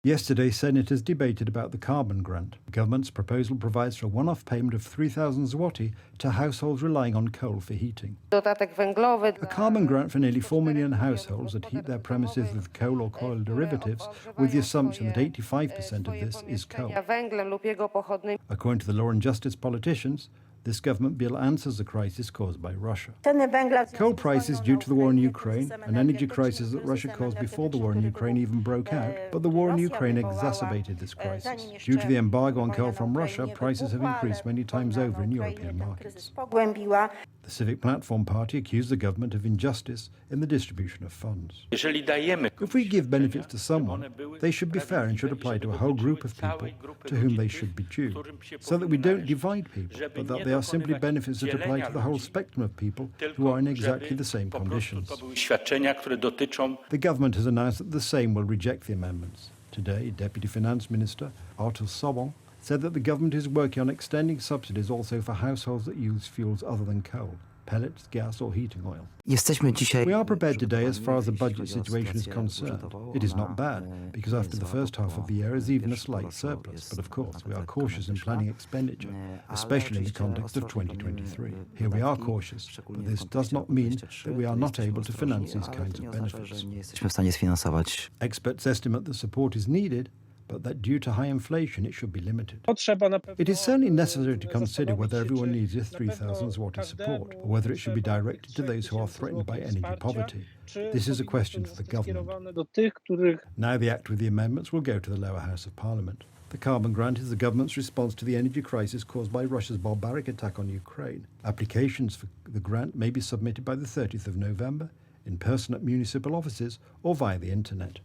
Yesterday, senators debated about the carbon grant. The government's proposal provides for a one-off payment of 3,000 zloty to households relying on coal for heating. A carbon grant for nearly 4 million households that heat their premises with coal or coal derivatives, with the assumption that 85% of this is coal. According to the Law and Justice politicians, this government bill answers the crisis caused by Russia. Coal prices due to the war in Ukraine, an energy crisis that Russia caused before the war in Ukraine even broke out, but the war in Ukraine exacerbated this crisis. Due to the embargo on coal from Russia, prices have increased many times over in European markets. The Civic Platform Party accused the government of injustice in the distribution of funds. If we give benefits to someone, they should be fair and should apply to a whole group of people to whom they should be due, so that we don't divide people, but that they are simply benefits that apply to the whole spectrum of people who are in exactly the same conditions. The government has announced that the Sejm will reject the amendments. Today, Deputy Finance Minister Artur Soboń said that the government is working on extending subsidies also for households that use fuels other than coal, pellets, gas or heating oil. We are prepared today as far as the budget situation is concerned. It is not bad, because after the first half of the year is even a slight surplus. But of course, we are cautious in planning expenditure, especially in the context of 2023. Here we are cautious, but this does not mean that we are not able to finance these kinds of benefits. Experts estimate that support is needed, but that due to high inflation it should be limited. It is certainly necessary to consider whether everyone needs this 3,000 zloty support, or whether it should be directed to those who are threatened by energy poverty. This is a question for the government. Now the Act with the amendments will go to the lower house of Parliament. The carbon grant is the government's response to the energy crisis caused by Russia's barbaric attack on Ukraine. Applications for the grant may be submitted by the 30th of November, in person at municipal offices or via the internet.